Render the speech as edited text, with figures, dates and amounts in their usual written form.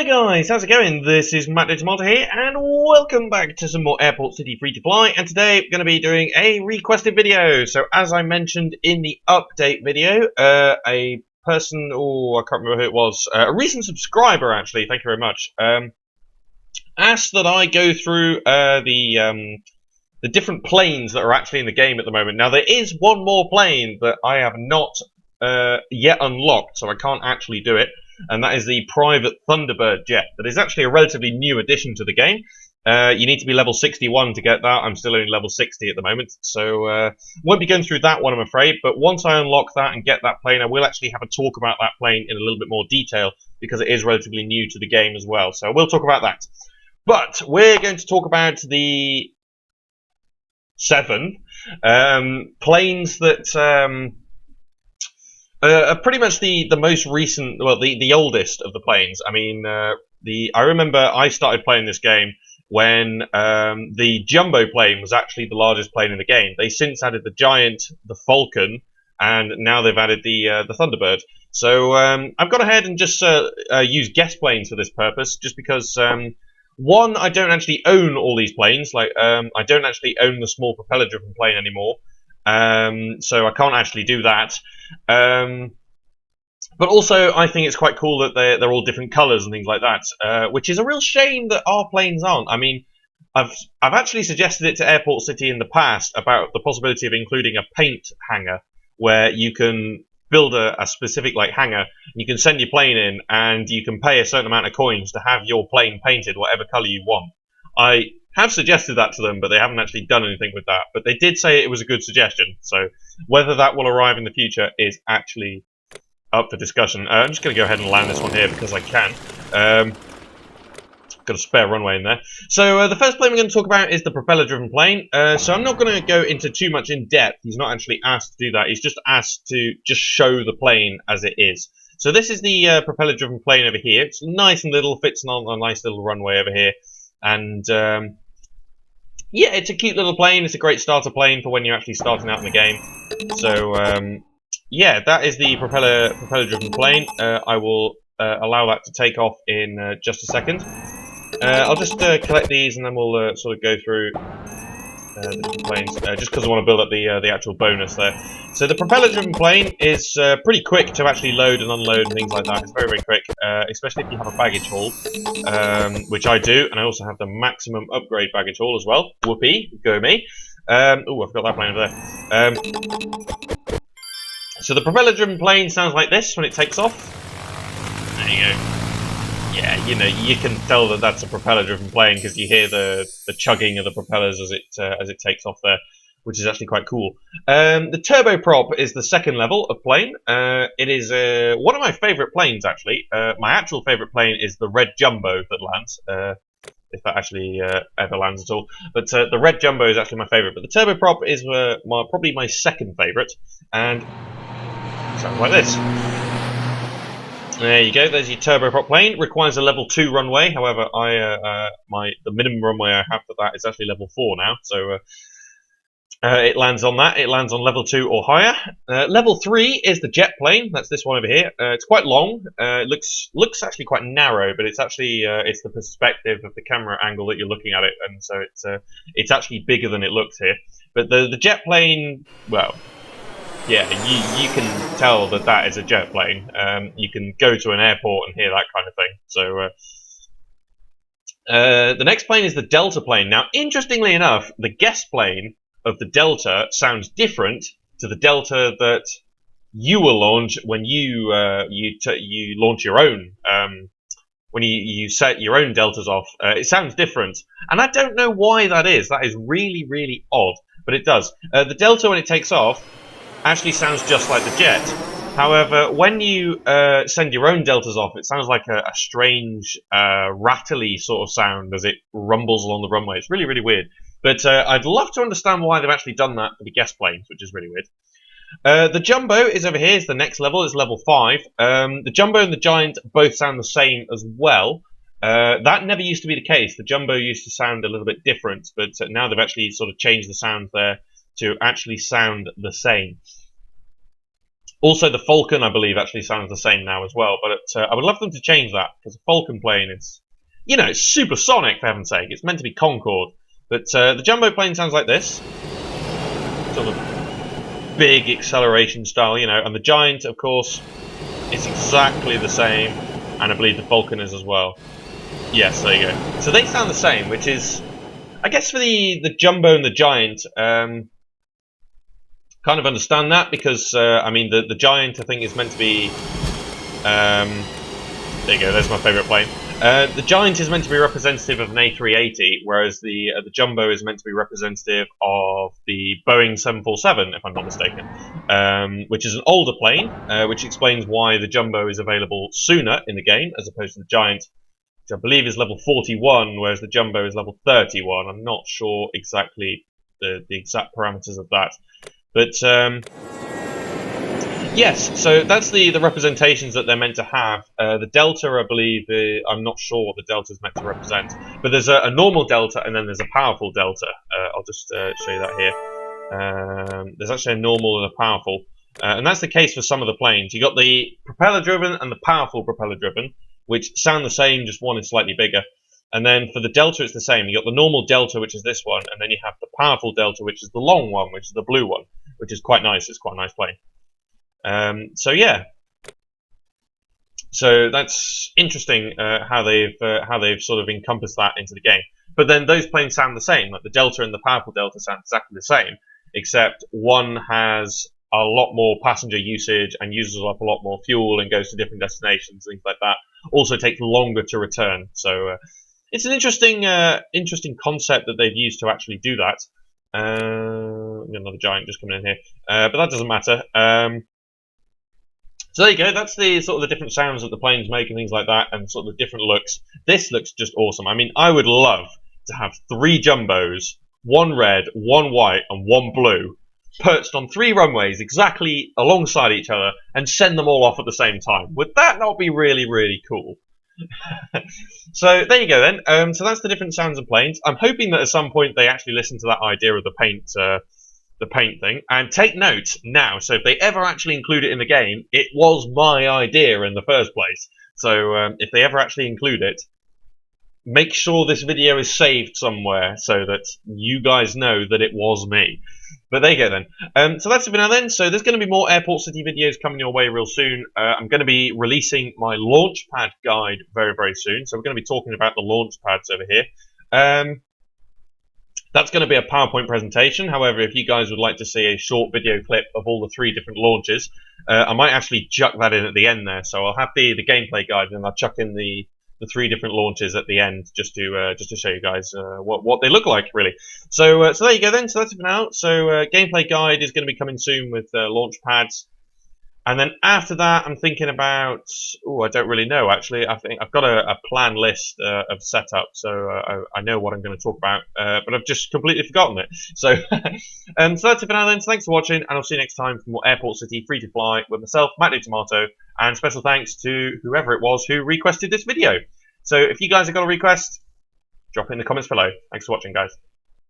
Hi guys, how's it going? This is Matt Malta here, and welcome back to some more Airport City Free to Fly. And today we're going to be doing a requested video. So, as I mentioned in the update video, a person, I can't remember who it was, a recent subscriber actually, thank you very much, asked that I go through the different planes that are actually in the game at the moment. Now, there is one more plane that I have not yet unlocked, so I can't actually do it. And that is the private Thunderbird Jet. That is actually a relatively new addition to the game. You need to be level 61 to get that. I'm still only level 60 at the moment, so won't be going through that one, I'm afraid. But once I unlock that and get that plane, I will actually have a talk about that plane in a little bit more detail, because it is relatively new to the game as well. So we'll talk about that. But we're going to talk about the 7 planes that are pretty much the most recent, well, the oldest of the planes. I mean, I remember I started playing this game when the Jumbo plane was actually the largest plane in the game. They since added the Giant, the Falcon, and now they've added the Thunderbird. So I've gone ahead and just used guest planes for this purpose, just because one, I don't actually own all these planes. Like I don't actually own the small propeller-driven plane anymore. So I can't actually do that. But also, I think it's quite cool that they're all different colours and things like that, which is a real shame that our planes aren't. I mean, I've actually suggested it to Airport City in the past about the possibility of including a paint hangar where you can build a specific hangar. You can send your plane in, and you can pay a certain amount of coins to have your plane painted whatever colour you want. I have suggested that to them, but they haven't actually done anything with that. But they did say it was a good suggestion, so whether that will arrive in the future is actually up for discussion. I'm just going to go ahead and land this one here because I can. Got a spare runway in there. So the first plane we're going to talk about is the propeller-driven plane. So I'm not going to go into too much in depth. He's not actually asked to do that. He's just asked to just show the plane as it is. So this is the propeller-driven plane over here. It's nice and little, fits on a nice little runway over here. And yeah, it's a cute little plane. It's a great starter plane for when you're actually starting out in the game. So yeah, that is the propeller-driven plane. I will allow that to take off in just a second. I'll just collect these, and then we'll sort of go through the different planes, just because I want to build up the actual bonus there. So the propeller-driven plane is pretty quick to actually load and unload and things like that. It's very, very quick, especially if you have a baggage haul, which I do, and I also have the maximum upgrade baggage haul as well. Whoopee, go me. Oh, I forgot that plane over there. So the propeller-driven plane sounds like this when it takes off. There you go. Yeah, you know, you can tell that that's a propeller-driven plane because you hear the chugging of the propellers as it takes off there, which is actually quite cool. The turboprop is the second level of plane. It is one of my favourite planes, actually. My actual favourite plane is the red jumbo that lands, if that actually ever lands at all. But the red jumbo is actually my favourite. But the turboprop is probably my second favourite, and it sounds like this. There you go. There's your turboprop plane. Requires a level 2 runway. However, the minimum runway I have for that is actually level 4 now. So it lands on that. It lands on level 2 or higher. Level 3 is the jet plane. That's this one over here. It's quite long. It looks actually quite narrow, but it's actually it's the perspective of the camera angle that you're looking at it, and so it's actually bigger than it looks here. But the jet plane, well, yeah, you can tell that that is a jet plane. You can go to an airport and hear that kind of thing. So the next plane is the Delta plane. Now, interestingly enough, the guest plane of the Delta sounds different to the Delta that you will launch when you launch your own. When you set your own Deltas off, it sounds different, and I don't know why that is. That is really, really odd, but it does. The Delta, when it takes off, actually sounds just like the jet. However, when you send your own Deltas off, it sounds like a strange, rattly sort of sound as it rumbles along the runway. It's really, really weird. But I'd love to understand why they've actually done that for the guest planes, which is really weird. The Jumbo is over here. It's the next level. It's level 5. The Jumbo and the Giant both sound the same as well. That never used to be the case. The Jumbo used to sound a little bit different, but now they've actually sort of changed the sound there to actually sound the same. Also, the Falcon, I believe, actually sounds the same now as well. But I would love them to change that, because the Falcon plane is, you know, it's supersonic, for heaven's sake. It's meant to be Concorde. But the Jumbo plane sounds like this. Sort of big acceleration style, you know. And the Giant, of course, is exactly the same. And I believe the Falcon is as well. Yes, there you go. So they sound the same, which is, I guess, for the Jumbo and the Giant, kind of understand that, because I mean the Giant, I think, is meant to be there you go, there's my favourite plane. The Giant is meant to be representative of an A380, whereas the Jumbo is meant to be representative of the Boeing 747, if I'm not mistaken, which is an older plane, which explains why the Jumbo is available sooner in the game as opposed to the Giant, which I believe is level 41, whereas the Jumbo is level 31. I'm not sure exactly the exact parameters of that. But, yes, so that's the representations that they're meant to have. The Delta, I believe, I'm not sure what the Delta is meant to represent. But there's a normal Delta, and then there's a powerful Delta. I'll just show you that here. There's actually a normal and a powerful. And that's the case for some of the planes. You've got the propeller-driven and the powerful propeller-driven, which sound the same, just one is slightly bigger. And then for the Delta, it's the same. You've got the normal Delta, which is this one, and then you have the powerful Delta, which is the long one, which is the blue one, which is quite nice. It's quite a nice plane. So yeah. So that's interesting how they've sort of encompassed that into the game. But then those planes sound the same. Like the Delta and the powerful Delta sound exactly the same, except one has a lot more passenger usage and uses up a lot more fuel and goes to different destinations, things like that. Also takes longer to return. So it's an interesting concept that they've used to actually do that. Another Giant just coming in here, but that doesn't matter. So there you go. That's the sort of the different sounds that the planes make and things like that, and sort of the different looks. This looks just awesome. I mean, I would love to have 3 Jumbos, 1 red, 1 white, and 1 blue, perched on 3 runways exactly alongside each other, and send them all off at the same time. Would that not be really, really cool? So there you go then. So that's the different sounds of planes. I'm hoping that at some point they actually listen to that idea of the paint thing, and take note now. So if they ever actually include it in the game, it was my idea in the first place. So if they ever actually include it, make sure this video is saved somewhere so that you guys know that it was me. But there you go then. So that's it for now then. So there's going to be more Airport City videos coming your way real soon. I'm going to be releasing my Launchpad guide very, very soon. So we're going to be talking about the Launchpads over here. That's going to be a PowerPoint presentation. However, if you guys would like to see a short video clip of all the 3 different launches, I might actually chuck that in at the end there. So I'll have the gameplay guide, and I'll chuck in the 3 different launches at the end, just to show you guys what they look like, really. So there you go then. So that's it for now. So gameplay guide is going to be coming soon with launch pads, and then after that, I'm thinking about. Oh, I don't really know actually. I think I've got a plan list of setup, so I know what I'm going to talk about, but I've just completely forgotten it. So so that's it for now then. So thanks for watching, and I'll see you next time for more Airport City Free to Fly with myself, Matt Tomato, and special thanks to whoever it was who requested this video. So if you guys have got a request, drop it in the comments below. Thanks for watching, guys.